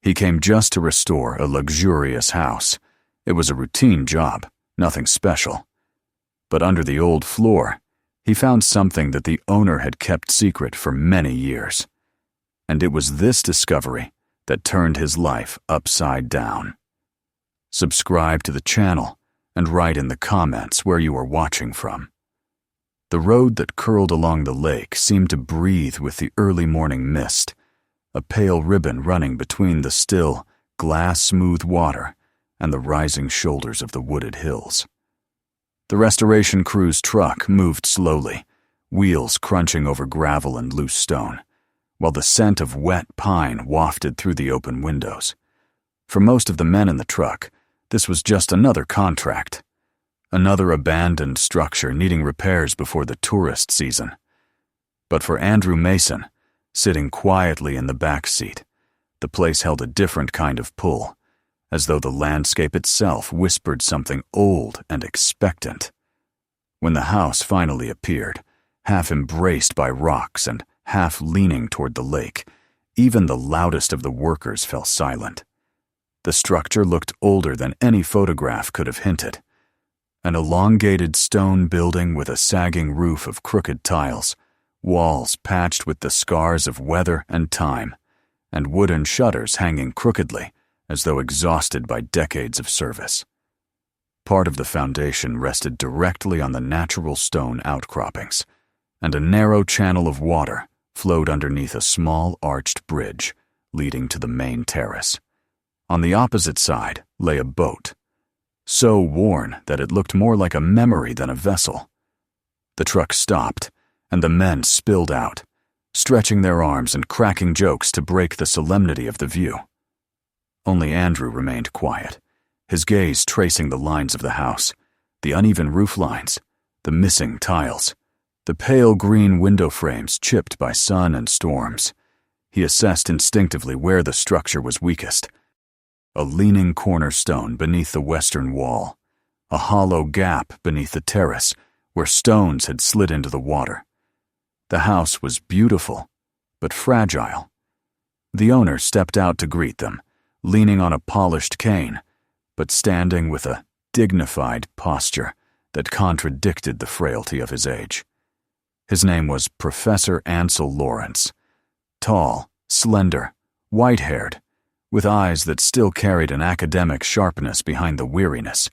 He came just to restore a luxurious house. It was a routine job, nothing special. But under the old floor, he found something that the owner had kept secret for many years. And it was this discovery that turned his life upside down. Subscribe to the channel and write in the comments where you are watching from. The road that curled along the lake seemed to breathe with the early morning mist, a pale ribbon running between the still, glass-smooth water and the rising shoulders of the wooded hills. The restoration crew's truck moved slowly, wheels crunching over gravel and loose stone, while the scent of wet pine wafted through the open windows. For most of the men in the truck, this was just another contract, another abandoned structure needing repairs before the tourist season. But for Andrew Mason, sitting quietly in the back seat, the place held a different kind of pull, as though the landscape itself whispered something old and expectant. When the house finally appeared, half embraced by rocks and half leaning toward the lake, even the loudest of the workers fell silent. The structure looked older than any photograph could have hinted. An elongated stone building with a sagging roof of crooked tiles, walls patched with the scars of weather and time, and wooden shutters hanging crookedly as though exhausted by decades of service. Part of the foundation rested directly on the natural stone outcroppings, and a narrow channel of water flowed underneath a small arched bridge leading to the main terrace. On the opposite side lay a boat, so worn that it looked more like a memory than a vessel. The truck stopped, and the men spilled out, stretching their arms and cracking jokes to break the solemnity of the view. Only Andrew remained quiet, his gaze tracing the lines of the house, the uneven roof lines, the missing tiles, the pale green window frames chipped by sun and storms. He assessed instinctively where the structure was weakest. A leaning cornerstone beneath the western wall, a hollow gap beneath the terrace where stones had slid into the water. The house was beautiful, but fragile. The owner stepped out to greet them, leaning on a polished cane, but standing with a dignified posture that contradicted the frailty of his age. His name was Professor Ansel Lawrence, tall, slender, white-haired, with eyes that still carried an academic sharpness behind the weariness.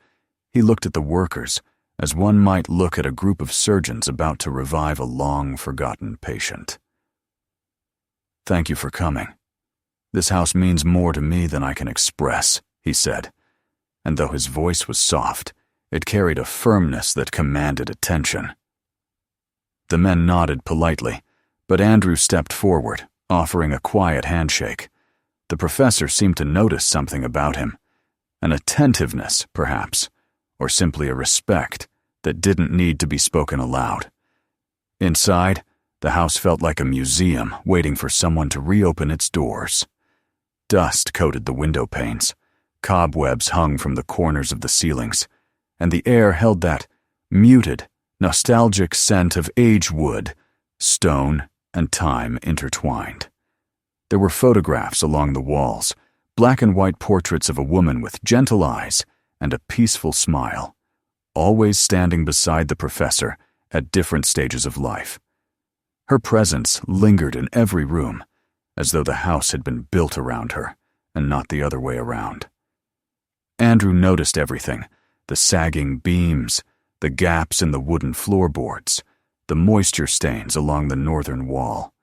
He looked at the workers as one might look at a group of surgeons about to revive a long-forgotten patient. "Thank you for coming. This house means more to me than I can express," he said, and though his voice was soft, it carried a firmness that commanded attention. The men nodded politely, but Andrew stepped forward, offering a quiet handshake. The professor seemed to notice something about him, an attentiveness, perhaps, or simply a respect that didn't need to be spoken aloud. Inside, the house felt like a museum waiting for someone to reopen its doors. Dust coated the window panes, cobwebs hung from the corners of the ceilings, and the air held that muted, nostalgic scent of aged wood, stone, and time intertwined. There were photographs along the walls, black and white portraits of a woman with gentle eyes and a peaceful smile, always standing beside the professor at different stages of life. Her presence lingered in every room, as though the house had been built around her, and not the other way around. Andrew noticed everything, the sagging beams, the gaps in the wooden floorboards, the moisture stains along the northern wall.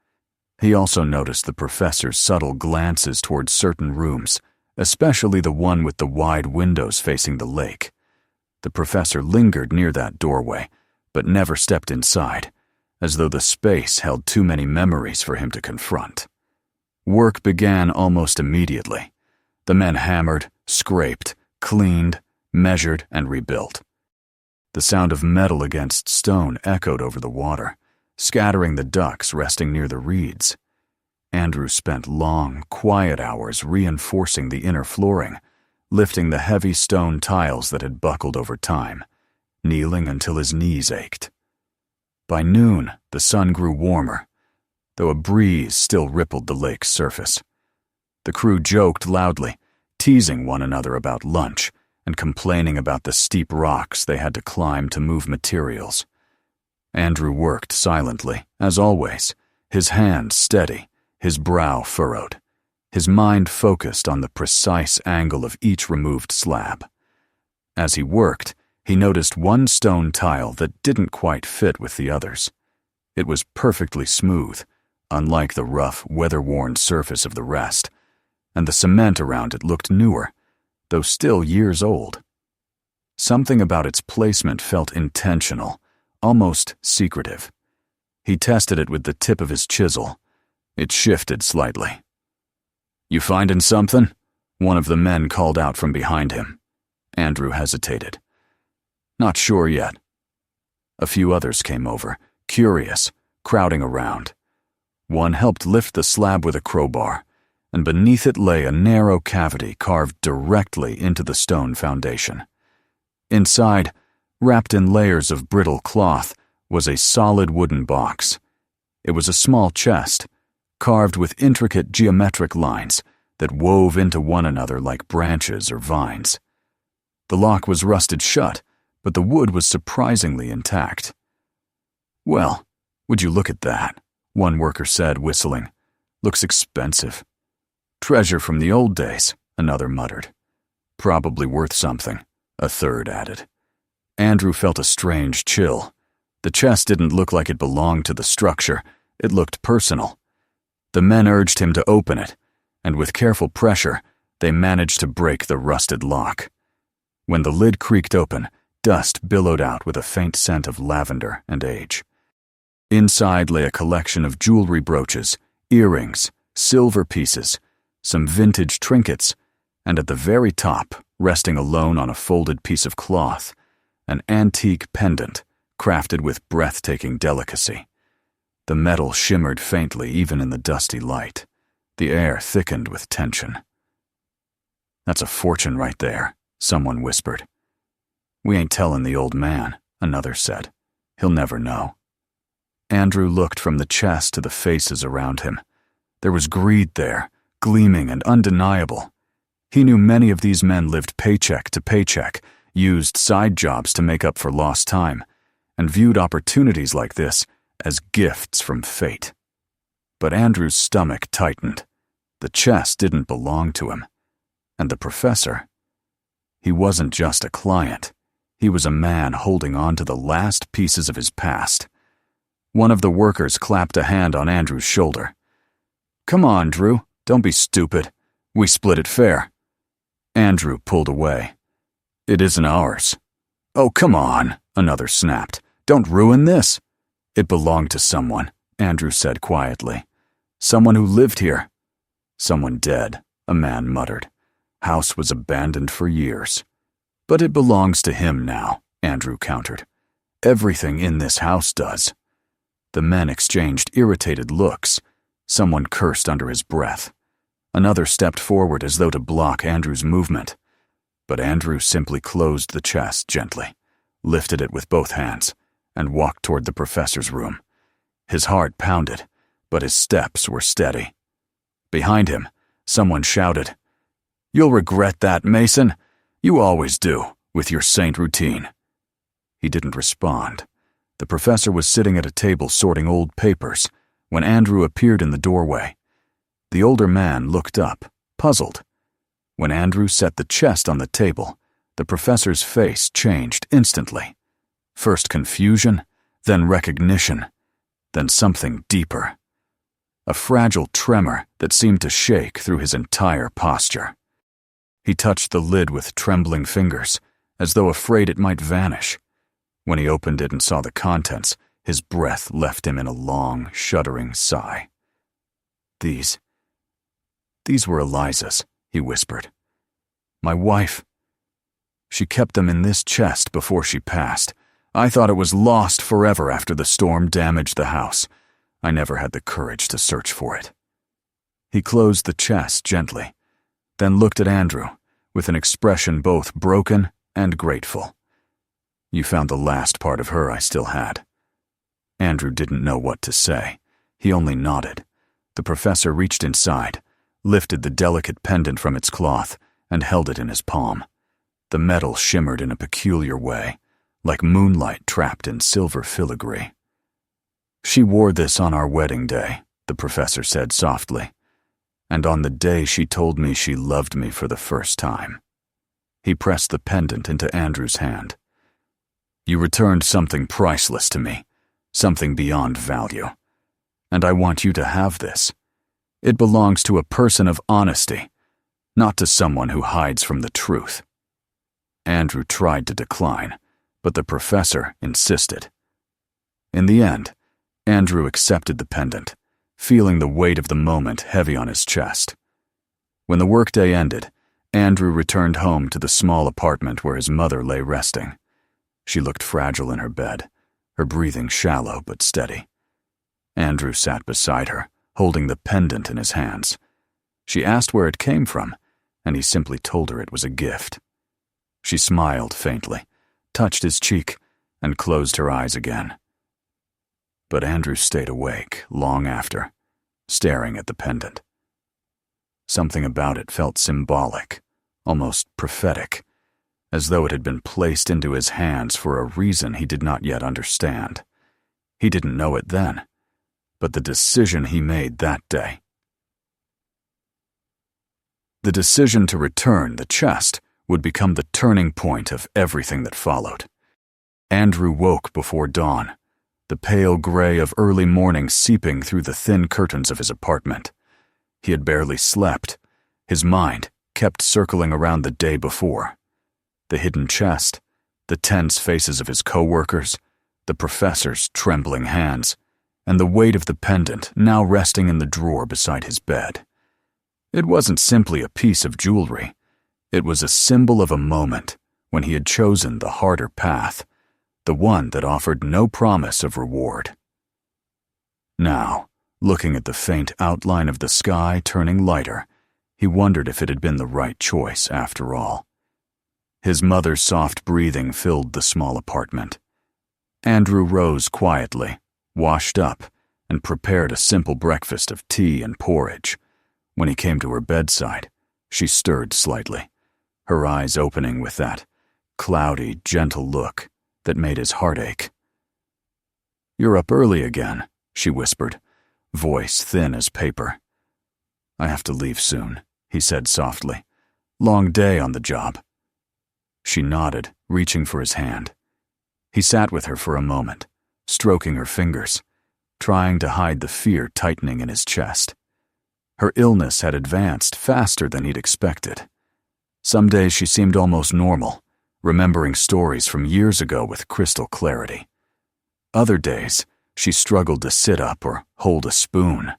He also noticed the professor's subtle glances toward certain rooms, especially the one with the wide windows facing the lake. The professor lingered near that doorway, but never stepped inside, as though the space held too many memories for him to confront. Work began almost immediately. The men hammered, scraped, cleaned, measured, and rebuilt. The sound of metal against stone echoed over the water, scattering the ducks resting near the reeds. Andrew spent long, quiet hours reinforcing the inner flooring, lifting the heavy stone tiles that had buckled over time, kneeling until his knees ached. By noon, the sun grew warmer, though a breeze still rippled the lake's surface. The crew joked loudly, teasing one another about lunch and complaining about the steep rocks they had to climb to move materials. Andrew worked silently, as always, his hands steady, his brow furrowed, his mind focused on the precise angle of each removed slab. As he worked, he noticed one stone tile that didn't quite fit with the others. It was perfectly smooth, unlike the rough, weather-worn surface of the rest, and the cement around it looked newer, though still years old. Something about its placement felt intentional, almost secretive. He tested it with the tip of his chisel. It shifted slightly. "You findin' something?" one of the men called out from behind him. Andrew hesitated. "Not sure yet." A few others came over, curious, crowding around. One helped lift the slab with a crowbar, and beneath it lay a narrow cavity carved directly into the stone foundation. Inside, wrapped in layers of brittle cloth, was a solid wooden box. It was a small chest, carved with intricate geometric lines that wove into one another like branches or vines. The lock was rusted shut, but the wood was surprisingly intact. "Well, would you look at that?" one worker said, whistling. "Looks expensive." "Treasure from the old days," another muttered. "Probably worth something," a third added. Andrew felt a strange chill. The chest didn't look like it belonged to the structure. It looked personal. The men urged him to open it, and with careful pressure, they managed to break the rusted lock. When the lid creaked open, dust billowed out with a faint scent of lavender and age. Inside lay a collection of jewelry brooches, earrings, silver pieces, some vintage trinkets, and at the very top, resting alone on a folded piece of cloth, an antique pendant crafted with breathtaking delicacy. The metal shimmered faintly even in the dusty light. The air thickened with tension. "That's a fortune right there," someone whispered. "We ain't tellin' the old man," another said. "He'll never know." Andrew looked from the chest to the faces around him. There was greed there, gleaming and undeniable. He knew many of these men lived paycheck to paycheck, used side jobs to make up for lost time, and viewed opportunities like this as gifts from fate. But Andrew's stomach tightened. The chest didn't belong to him. And the professor? He wasn't just a client. He was a man holding on to the last pieces of his past. One of the workers clapped a hand on Andrew's shoulder. "Come on, Drew. Don't be stupid. We split it fair." Andrew pulled away. "It isn't ours." "Oh, come on," another snapped. "Don't ruin this." "It belonged to someone," Andrew said quietly. "Someone who lived here." "Someone dead," a man muttered. "House was abandoned for years." "But it belongs to him now," Andrew countered. "Everything in this house does." The men exchanged irritated looks. Someone cursed under his breath. Another stepped forward as though to block Andrew's movement. But Andrew simply closed the chest gently, lifted it with both hands, and walked toward the professor's room. His heart pounded, but his steps were steady. Behind him, someone shouted, "You'll regret that, Mason. You always do, with your saint routine." He didn't respond. The professor was sitting at a table sorting old papers when Andrew appeared in the doorway. The older man looked up, puzzled. When Andrew set the chest on the table, the professor's face changed instantly. First confusion, then recognition, then something deeper. A fragile tremor that seemed to shake through his entire posture. He touched the lid with trembling fingers, as though afraid it might vanish. When he opened it and saw the contents, his breath left him in a long, shuddering sigh. These were Eliza's," he whispered. "My wife. She kept them in this chest before she passed. I thought it was lost forever after the storm damaged the house. I never had the courage to search for it." He closed the chest gently, then looked at Andrew with an expression both broken and grateful. "You found the last part of her I still had." Andrew didn't know what to say. He only nodded. The professor reached inside, lifted the delicate pendant from its cloth, and held it in his palm. The metal shimmered in a peculiar way, like moonlight trapped in silver filigree. "She wore this on our wedding day," the professor said softly, "and on the day she told me she loved me for the first time." He pressed the pendant into Andrew's hand. "You returned something priceless to me, something beyond value. And I want you to have this. It belongs to a person of honesty, not to someone who hides from the truth." Andrew tried to decline, but the professor insisted. In the end, Andrew accepted the pendant, feeling the weight of the moment heavy on his chest. When the workday ended, Andrew returned home to the small apartment where his mother lay resting. She looked fragile in her bed, her breathing shallow but steady. Andrew sat beside her, holding the pendant in his hands. She asked where it came from, and he simply told her it was a gift. She smiled faintly, touched his cheek, and closed her eyes again. But Andrew stayed awake long after, staring at the pendant. Something about it felt symbolic, almost prophetic, as though it had been placed into his hands for a reason he did not yet understand. He didn't know it then, but the decision he made that day. The decision to return the chest would become the turning point of everything that followed. Andrew woke before dawn, the pale gray of early morning seeping through the thin curtains of his apartment. He had barely slept. His mind kept circling around the day before. The hidden chest, the tense faces of his co-workers, the professor's trembling hands, and the weight of the pendant now resting in the drawer beside his bed. It wasn't simply a piece of jewelry. It was a symbol of a moment when he had chosen the harder path, the one that offered no promise of reward. Now, looking at the faint outline of the sky turning lighter, he wondered if it had been the right choice after all. His mother's soft breathing filled the small apartment. Andrew rose quietly, washed up, and prepared a simple breakfast of tea and porridge. When he came to her bedside, she stirred slightly, her eyes opening with that cloudy, gentle look that made his heart ache. "You're up early again," she whispered, voice thin as paper. "I have to leave soon," he said softly. "Long day on the job." She nodded, reaching for his hand. He sat with her for a moment, stroking her fingers, trying to hide the fear tightening in his chest. Her illness had advanced faster than he'd expected. Some days she seemed almost normal, remembering stories from years ago with crystal clarity. Other days, she struggled to sit up or hold a spoon,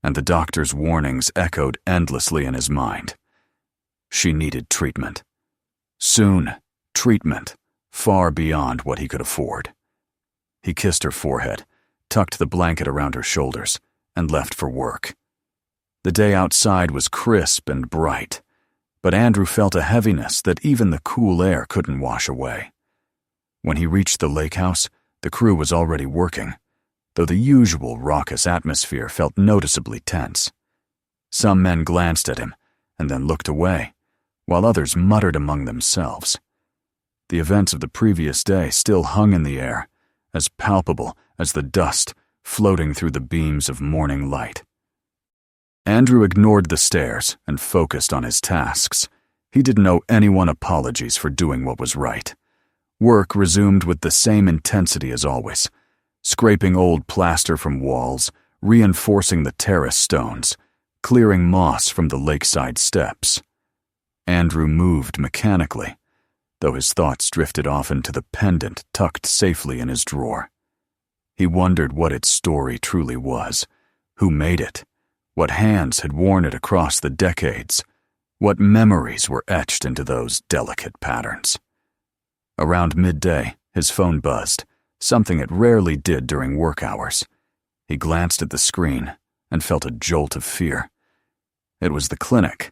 and the doctor's warnings echoed endlessly in his mind. She needed treatment. Soon, treatment, far beyond what he could afford. He kissed her forehead, tucked the blanket around her shoulders, and left for work. The day outside was crisp and bright, but Andrew felt a heaviness that even the cool air couldn't wash away. When he reached the lake house, the crew was already working, though the usual raucous atmosphere felt noticeably tense. Some men glanced at him and then looked away, while others muttered among themselves. The events of the previous day still hung in the air, as palpable as the dust floating through the beams of morning light. Andrew ignored the stares and focused on his tasks. He didn't owe anyone apologies for doing what was right. Work resumed with the same intensity as always, scraping old plaster from walls, reinforcing the terrace stones, clearing moss from the lakeside steps. Andrew moved mechanically, though his thoughts drifted off into the pendant tucked safely in his drawer. He wondered what its story truly was, who made it, what hands had worn it across the decades, what memories were etched into those delicate patterns. Around midday, his phone buzzed, something it rarely did during work hours. He glanced at the screen and felt a jolt of fear. It was the clinic.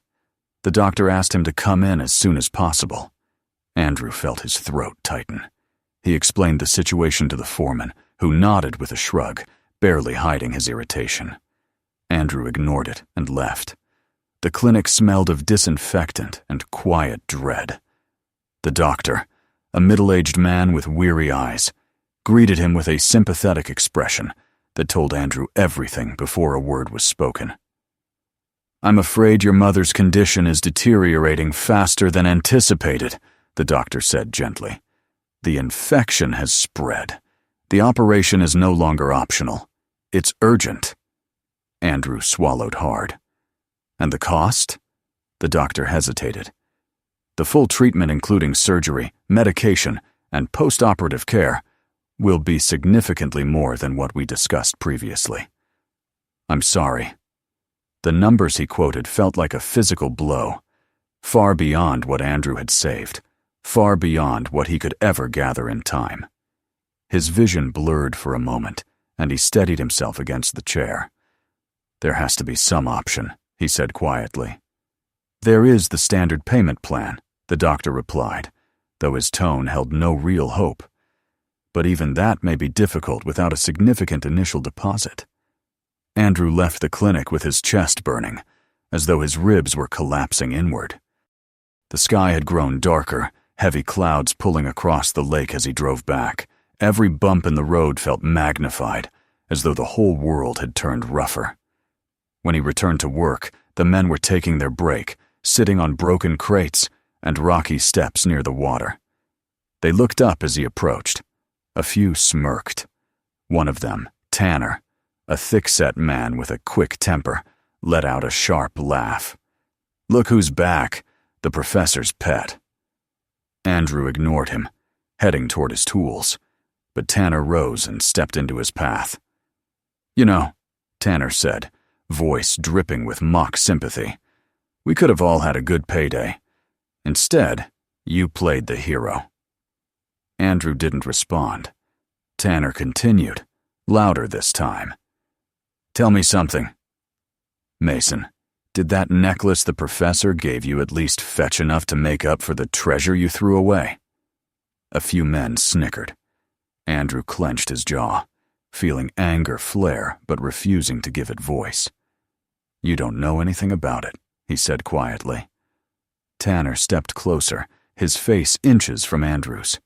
The doctor asked him to come in as soon as possible. Andrew felt his throat tighten. He explained the situation to the foreman, who nodded with a shrug, barely hiding his irritation. Andrew ignored it and left. The clinic smelled of disinfectant and quiet dread. The doctor, a middle-aged man with weary eyes, greeted him with a sympathetic expression that told Andrew everything before a word was spoken. "I'm afraid your mother's condition is deteriorating faster than anticipated," the doctor said gently. "The infection has spread. The operation is no longer optional. It's urgent." Andrew swallowed hard. "And the cost?" The doctor hesitated. "The full treatment, including surgery, medication, and post-operative care, will be significantly more than what we discussed previously." "I'm sorry." The numbers he quoted felt like a physical blow, far beyond what Andrew had saved, far beyond what he could ever gather in time. His vision blurred for a moment, and he steadied himself against the chair. "There has to be some option," he said quietly. "There is the standard payment plan," the doctor replied, though his tone held no real hope. "But even that may be difficult without a significant initial deposit." Andrew left the clinic with his chest burning, as though his ribs were collapsing inward. The sky had grown darker, heavy clouds pulling across the lake as he drove back. Every bump in the road felt magnified, as though the whole world had turned rougher. When he returned to work, the men were taking their break, sitting on broken crates and rocky steps near the water. They looked up as he approached. A few smirked. One of them, Tanner, a thick-set man with a quick temper, let out a sharp laugh. "Look who's back, the professor's pet." Andrew ignored him, heading toward his tools, but Tanner rose and stepped into his path. "You know," Tanner said, voice dripping with mock sympathy, "we could have all had a good payday. Instead, you played the hero." Andrew didn't respond. Tanner continued, louder this time. "Tell me something. Mason, did that necklace the professor gave you at least fetch enough to make up for the treasure you threw away?" A few men snickered. Andrew clenched his jaw, feeling anger flare but refusing to give it voice. "You don't know anything about it," he said quietly. Tanner stepped closer, his face inches from Andrew's.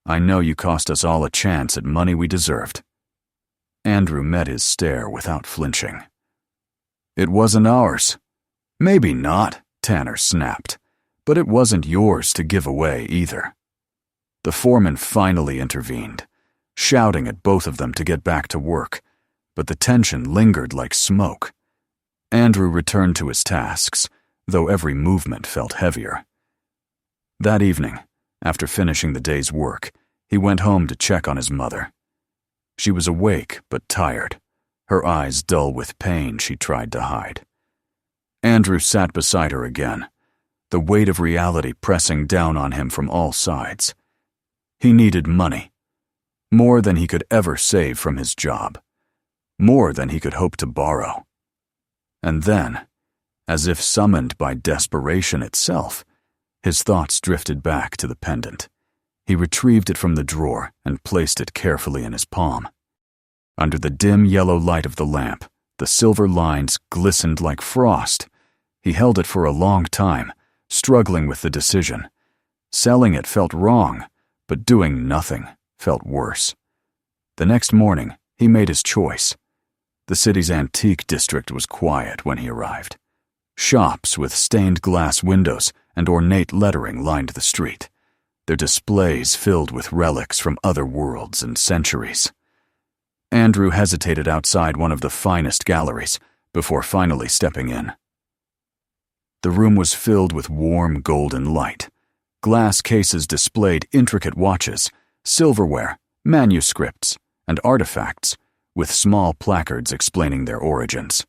"I know you cost us all a chance at money we deserved." Andrew met his stare without flinching. "It wasn't ours." "Maybe not," Tanner snapped, "but it wasn't yours to give away either." The foreman finally intervened, shouting at both of them to get back to work, but the tension lingered like smoke. Andrew returned to his tasks, though every movement felt heavier. That evening, after finishing the day's work, he went home to check on his mother. She was awake but tired, her eyes dull with pain she tried to hide. Andrew sat beside her again, the weight of reality pressing down on him from all sides. He needed money, more than he could ever save from his job, more than he could hope to borrow. And then, as if summoned by desperation itself, his thoughts drifted back to the pendant. He retrieved it from the drawer and placed it carefully in his palm. Under the dim yellow light of the lamp, the silver lines glistened like frost. He held it for a long time, struggling with the decision. Selling it felt wrong, but doing nothing felt worse. The next morning, he made his choice. The city's antique district was quiet when he arrived. Shops with stained glass windows and ornate lettering lined the street, their displays filled with relics from other worlds and centuries. Andrew hesitated outside one of the finest galleries before finally stepping in. The room was filled with warm golden light. Glass cases displayed intricate watches, silverware, manuscripts, and artifacts, with small placards explaining their origins.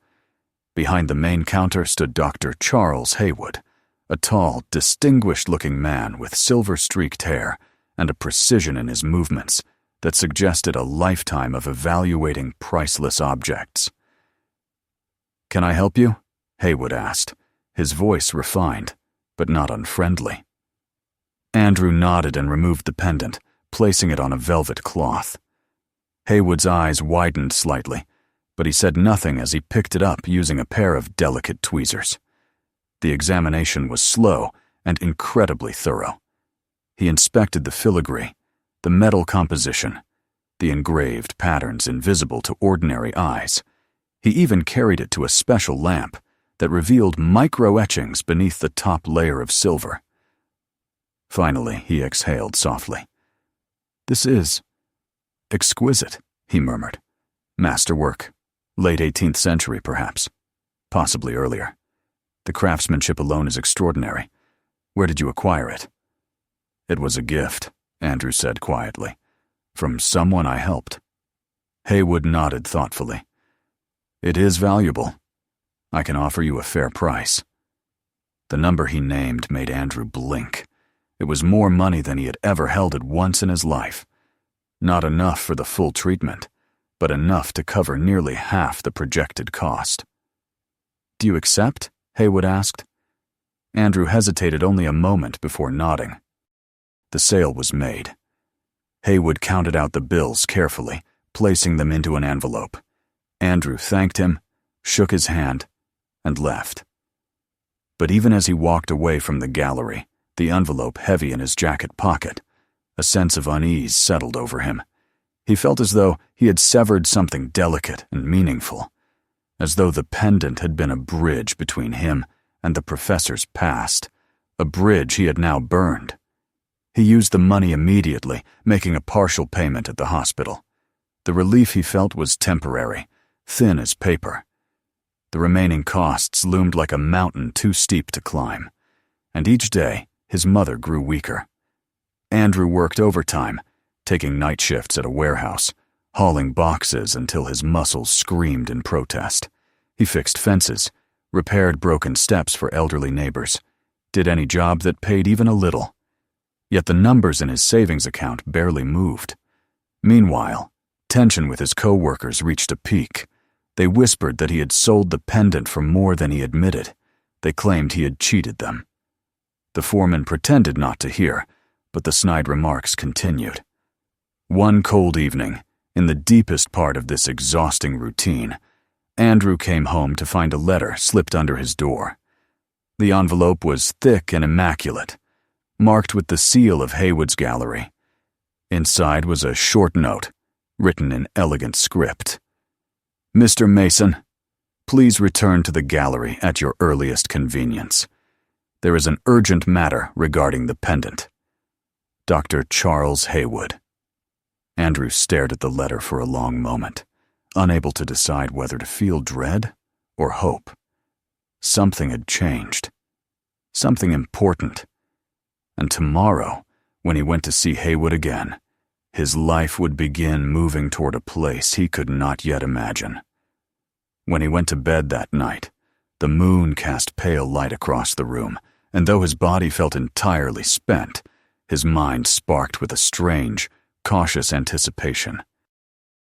Behind the main counter stood Dr. Charles Haywood, a tall, distinguished-looking man with silver-streaked hair and a precision in his movements that suggested a lifetime of evaluating priceless objects. "Can I help you?" Haywood asked, his voice refined, but not unfriendly. Andrew nodded and removed the pendant, placing it on a velvet cloth. Haywood's eyes widened slightly, but he said nothing as he picked it up using a pair of delicate tweezers. The examination was slow and incredibly thorough. He inspected the filigree, the metal composition, the engraved patterns invisible to ordinary eyes. He even carried it to a special lamp that revealed micro-etchings beneath the top layer of silver. Finally, he exhaled softly. "This is exquisite," he murmured. "Masterwork. Late 18th century, perhaps. Possibly earlier. The craftsmanship alone is extraordinary. Where did you acquire it?" "It was a gift," Andrew said quietly, "from someone I helped." Haywood nodded thoughtfully. "It is valuable. I can offer you a fair price." The number he named made Andrew blink. It was more money than he had ever held at once in his life. Not enough for the full treatment, but enough to cover nearly half the projected cost. "Do you accept?" Haywood asked. Andrew hesitated only a moment before nodding. The sale was made. Haywood counted out the bills carefully, placing them into an envelope. Andrew thanked him, shook his hand, and left. But even as he walked away from the gallery, the envelope heavy in his jacket pocket, a sense of unease settled over him. He felt as though he had severed something delicate and meaningful, as though the pendant had been a bridge between him and the professor's past, a bridge he had now burned. He used the money immediately, making a partial payment at the hospital. The relief he felt was temporary, thin as paper. The remaining costs loomed like a mountain too steep to climb, and each day his mother grew weaker. Andrew worked overtime, taking night shifts at a warehouse, hauling boxes until his muscles screamed in protest. He fixed fences, repaired broken steps for elderly neighbors, did any job that paid even a little. Yet the numbers in his savings account barely moved. Meanwhile, tension with his co-workers reached a peak. They whispered that he had sold the pendant for more than he admitted. They claimed he had cheated them. The foreman pretended not to hear, but the snide remarks continued. One cold evening, in the deepest part of this exhausting routine, Andrew came home to find a letter slipped under his door. The envelope was thick and immaculate, marked with the seal of Haywood's gallery. Inside was a short note, written in elegant script. "Mr. Mason, please return to the gallery at your earliest convenience. There is an urgent matter regarding the pendant. Dr. Charles Haywood." Andrew stared at the letter for a long moment, unable to decide whether to feel dread or hope. Something had changed. Something important. And tomorrow, when he went to see Haywood again, his life would begin moving toward a place he could not yet imagine. When he went to bed that night, the moon cast pale light across the room, and though his body felt entirely spent, his mind sparked with a strange, cautious anticipation.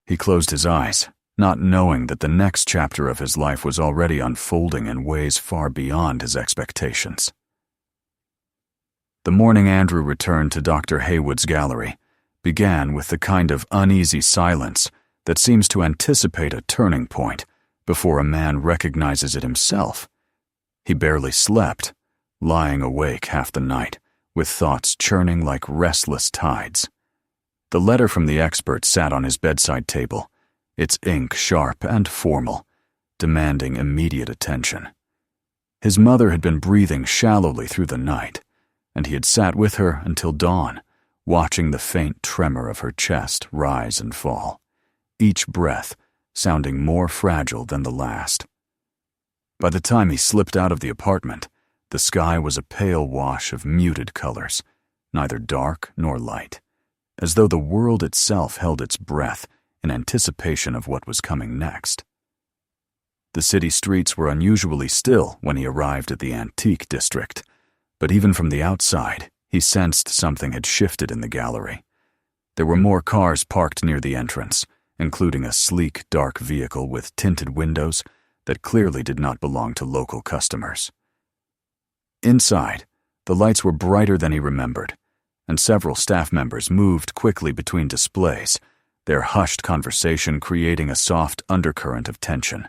He closed his eyes, not knowing that the next chapter of his life was already unfolding in ways far beyond his expectations. The morning Andrew returned to Dr. Haywood's gallery began with the kind of uneasy silence that seems to anticipate a turning point before a man recognizes it himself. He barely slept, lying awake half the night, with thoughts churning like restless tides. The letter from the expert sat on his bedside table, its ink sharp and formal, demanding immediate attention. His mother had been breathing shallowly through the night, and he had sat with her until dawn, watching the faint tremor of her chest rise and fall, each breath sounding more fragile than the last. By the time he slipped out of the apartment, the sky was a pale wash of muted colors, neither dark nor light, as though the world itself held its breath in anticipation of what was coming next. The city streets were unusually still when he arrived at the antique district, but even from the outside, he sensed something had shifted in the gallery. There were more cars parked near the entrance, including a sleek, dark vehicle with tinted windows that clearly did not belong to local customers. Inside, the lights were brighter than he remembered, and several staff members moved quickly between displays, their hushed conversation creating a soft undercurrent of tension.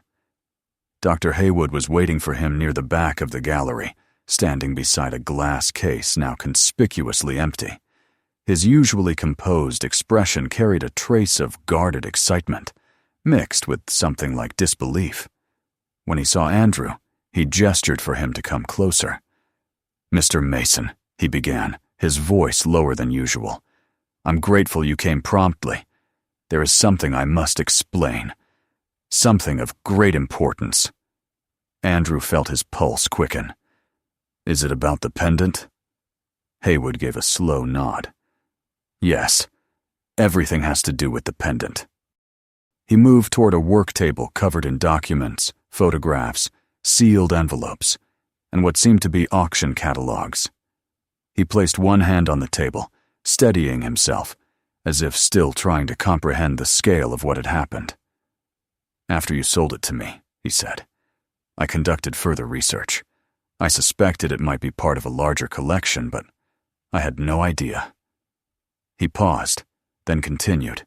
Dr. Haywood was waiting for him near the back of the gallery, standing beside a glass case now conspicuously empty. His usually composed expression carried a trace of guarded excitement, mixed with something like disbelief. When he saw Andrew, he gestured for him to come closer. "Mr. Mason," he began, his voice lower than usual, "I'm grateful you came promptly. There is something I must explain. Something of great importance." Andrew felt his pulse quicken. "Is it about the pendant?" Haywood gave a slow nod. "Yes, everything has to do with the pendant." He moved toward a work table covered in documents, photographs, sealed envelopes, and what seemed to be auction catalogs. He placed one hand on the table, steadying himself, as if still trying to comprehend the scale of what had happened. "After you sold it to me," he said, "I conducted further research. I suspected it might be part of a larger collection, but I had no idea." He paused, then continued.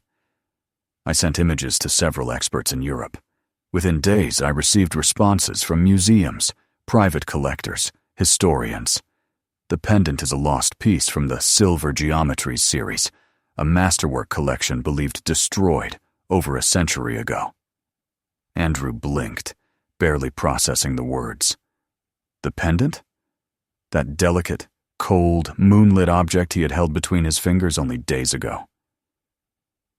"I sent images to several experts in Europe. Within days, I received responses from museums, private collectors, historians. The pendant is a lost piece from the Silver Geometries series, a masterwork collection believed destroyed over a century ago." Andrew blinked, barely processing the words. The pendant? That delicate, cold, moonlit object he had held between his fingers only days ago.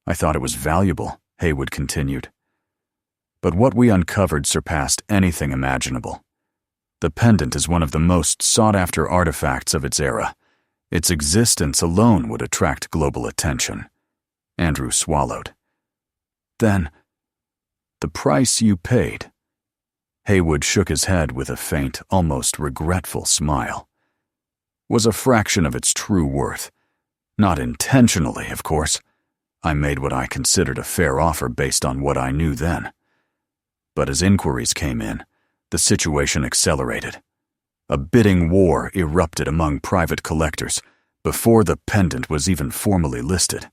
"I thought it was valuable," Haywood continued. "But what we uncovered surpassed anything imaginable. The pendant is one of the most sought-after artifacts of its era. Its existence alone would attract global attention." Andrew swallowed. "Then, the price you paid?" Haywood shook his head with a faint, almost regretful smile. "Was a fraction of its true worth. Not intentionally, of course. I made what I considered a fair offer based on what I knew then. But as inquiries came in, the situation accelerated. A bidding war erupted among private collectors before the pendant was even formally listed."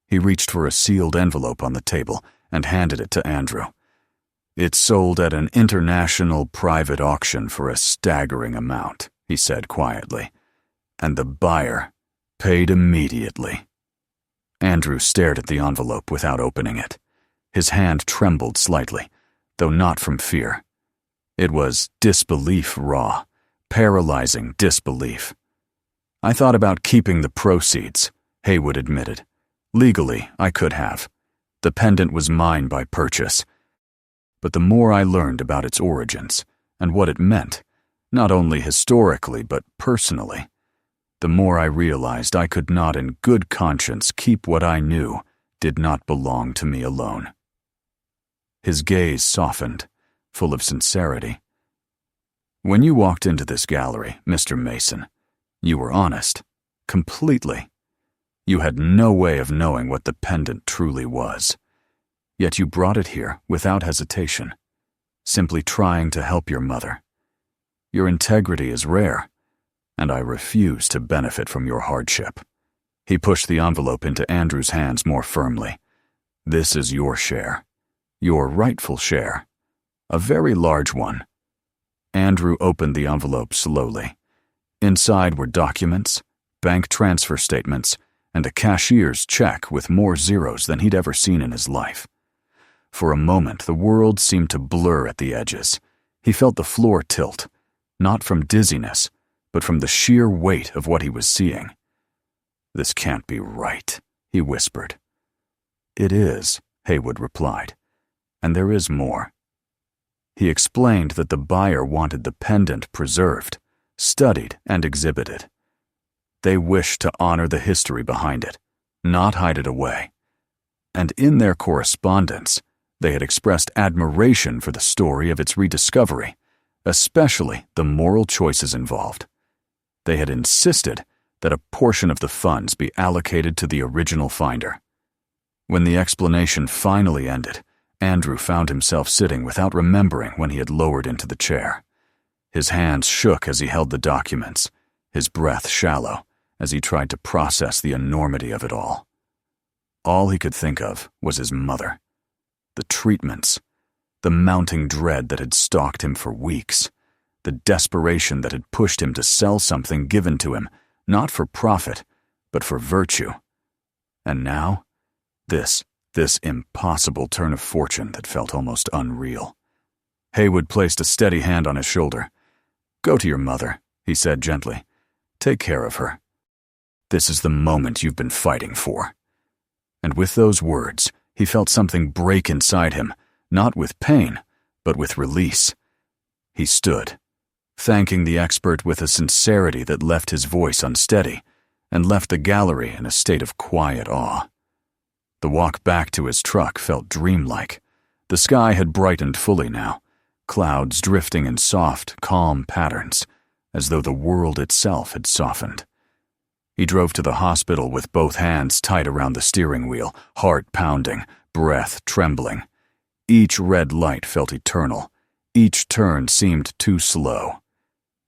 He reached for a sealed envelope on the table and handed it to Andrew. "It sold at an international private auction for a staggering amount," he said quietly, "and the buyer paid immediately." Andrew stared at the envelope without opening it. His hand trembled slightly, though not from fear. It was disbelief raw, paralyzing disbelief. "I thought about keeping the proceeds," Haywood admitted. "Legally, I could have. The pendant was mine by purchase. But the more I learned about its origins and what it meant, not only historically but personally, the more I realized I could not in good conscience keep what I knew did not belong to me alone." His gaze softened, full of sincerity. "When you walked into this gallery, Mr. Mason, you were honest, completely. You had no way of knowing what the pendant truly was. Yet you brought it here without hesitation, simply trying to help your mother. Your integrity is rare, and I refuse to benefit from your hardship." He pushed the envelope into Andrew's hands more firmly. "This is your share, your rightful share, a very large one." Andrew opened the envelope slowly. Inside were documents, bank transfer statements, and a cashier's check with more zeros than he'd ever seen in his life. For a moment, the world seemed to blur at the edges. He felt the floor tilt, not from dizziness, but from the sheer weight of what he was seeing. "This can't be right," he whispered. "It is," Haywood replied, "and there is more." He explained that the buyer wanted the pendant preserved, studied, and exhibited. They wished to honor the history behind it, not hide it away. And in their correspondence, they had expressed admiration for the story of its rediscovery, especially the moral choices involved. They had insisted that a portion of the funds be allocated to the original finder. When the explanation finally ended, Andrew found himself sitting without remembering when he had lowered into the chair. His hands shook as he held the documents, his breath shallow as he tried to process the enormity of it all. All he could think of was his mother. The treatments, the mounting dread that had stalked him for weeks, the desperation that had pushed him to sell something given to him, not for profit, but for virtue. And now, this impossible turn of fortune that felt almost unreal. Haywood placed a steady hand on his shoulder. "Go to your mother," he said gently. "Take care of her. This is the moment you've been fighting for." And with those words, he felt something break inside him, not with pain, but with release. He stood, thanking the expert with a sincerity that left his voice unsteady and left the gallery in a state of quiet awe. The walk back to his truck felt dreamlike. The sky had brightened fully now, clouds drifting in soft, calm patterns, as though the world itself had softened. He drove to the hospital with both hands tight around the steering wheel, heart pounding, breath trembling. Each red light felt eternal. Each turn seemed too slow.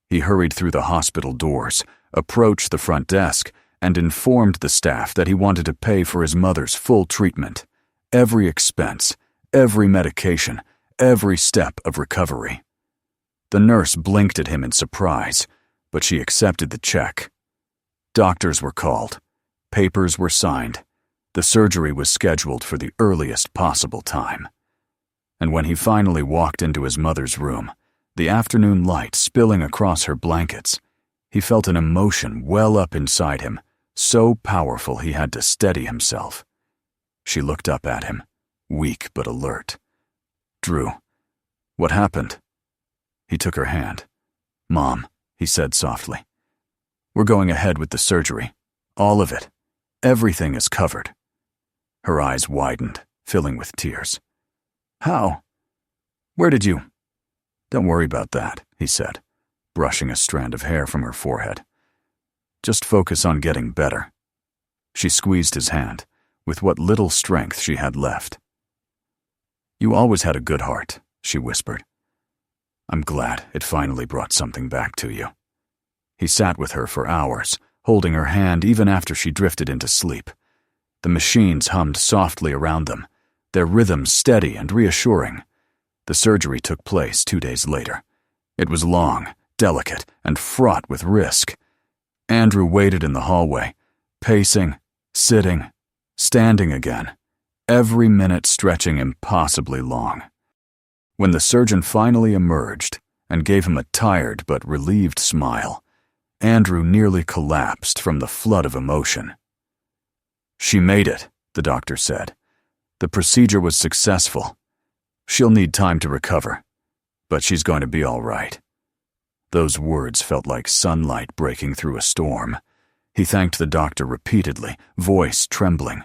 He hurried through the hospital doors, approached the front desk, and informed the staff that he wanted to pay for his mother's full treatment, every expense, every medication, every step of recovery. The nurse blinked at him in surprise, but she accepted the check. Doctors were called. Papers were signed. The surgery was scheduled for the earliest possible time. And when he finally walked into his mother's room, the afternoon light spilling across her blankets, he felt an emotion well up inside him, so powerful he had to steady himself. She looked up at him, weak but alert. "Drew, what happened?" He took her hand. "Mom," he said softly. "We're going ahead with the surgery. All of it. Everything is covered." Her eyes widened, filling with tears. "How? Where did you—" "Don't worry about that," he said, brushing a strand of hair from her forehead. "Just focus on getting better." She squeezed his hand, with what little strength she had left. "You always had a good heart," she whispered. "I'm glad it finally brought something back to you." He sat with her for hours, holding her hand even after she drifted into sleep. The machines hummed softly around them, their rhythms steady and reassuring. The surgery took place 2 days later. It was long, delicate, and fraught with risk. Andrew waited in the hallway, pacing, sitting, standing again, every minute stretching impossibly long. When the surgeon finally emerged and gave him a tired but relieved smile, Andrew nearly collapsed from the flood of emotion. "She made it," the doctor said. "The procedure was successful. She'll need time to recover, but she's going to be all right." Those words felt like sunlight breaking through a storm. He thanked the doctor repeatedly, voice trembling,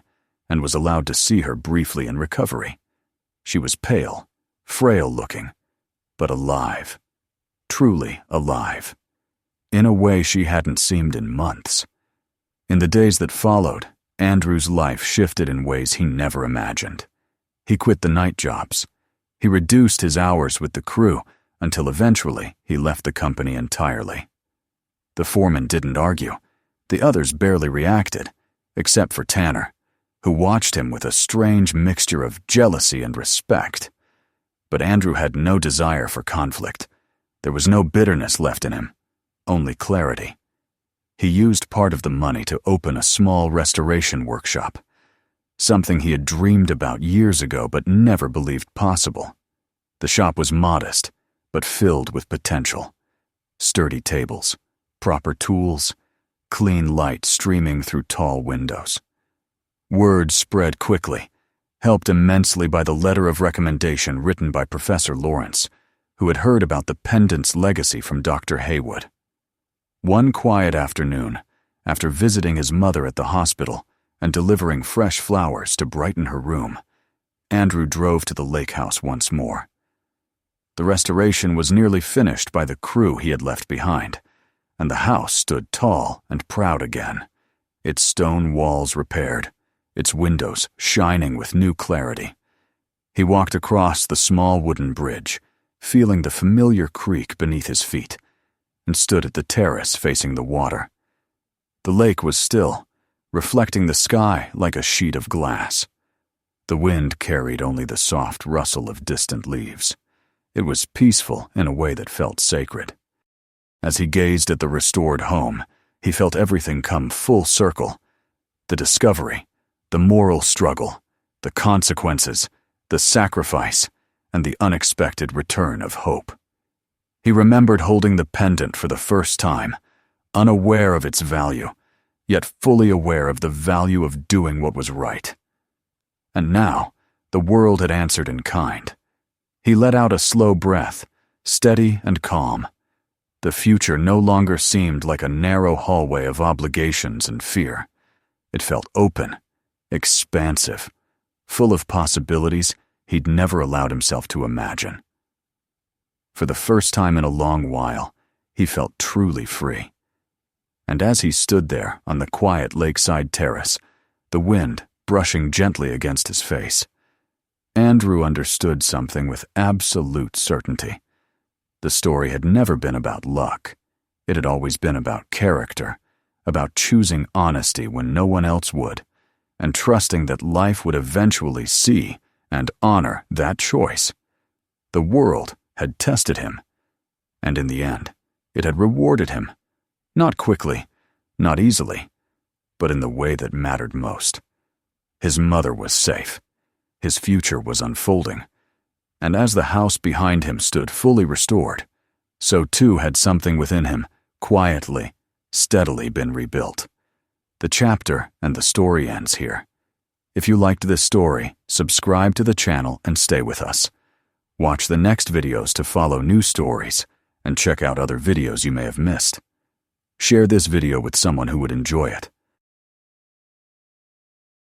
and was allowed to see her briefly in recovery. She was pale, frail-looking, but alive, truly alive, in a way she hadn't seemed in months. In the days that followed, Andrew's life shifted in ways he never imagined. He quit the night jobs. He reduced his hours with the crew until eventually he left the company entirely. The foreman didn't argue. The others barely reacted, except for Tanner, who watched him with a strange mixture of jealousy and respect. But Andrew had no desire for conflict. There was no bitterness left in him, only clarity. He used part of the money to open a small restoration workshop, something he had dreamed about years ago but never believed possible. The shop was modest, but filled with potential. Sturdy tables, proper tools, clean light streaming through tall windows. Word spread quickly, helped immensely by the letter of recommendation written by Professor Lawrence, who had heard about the pendant's legacy from Dr. Haywood. One quiet afternoon, after visiting his mother at the hospital and delivering fresh flowers to brighten her room, Andrew drove to the lake house once more. The restoration was nearly finished by the crew he had left behind, and the house stood tall and proud again, its stone walls repaired, its windows shining with new clarity. He walked across the small wooden bridge, feeling the familiar creak beneath his feet, and stood at the terrace facing the water. The lake was still, reflecting the sky like a sheet of glass. The wind carried only the soft rustle of distant leaves. It was peaceful in a way that felt sacred. As he gazed at the restored home, he felt everything come full circle. The discovery, the moral struggle, the consequences, the sacrifice, and the unexpected return of hope. He remembered holding the pendant for the first time, unaware of its value, yet fully aware of the value of doing what was right. And now, the world had answered in kind. He let out a slow breath, steady and calm. The future no longer seemed like a narrow hallway of obligations and fear. It felt open, expansive, full of possibilities he'd never allowed himself to imagine. For the first time in a long while, he felt truly free. And as he stood there on the quiet lakeside terrace, the wind brushing gently against his face, Andrew understood something with absolute certainty. The story had never been about luck. It had always been about character, about choosing honesty when no one else would, and trusting that life would eventually see and honor that choice. The world had tested him, and in the end, it had rewarded him. Not quickly, not easily, but in the way that mattered most. His mother was safe. His future was unfolding. And as the house behind him stood fully restored, so too had something within him quietly, steadily been rebuilt. The chapter and the story ends here. If you liked this story, subscribe to the channel and stay with us. Watch the next videos to follow new stories and check out other videos you may have missed. Share this video with someone who would enjoy it.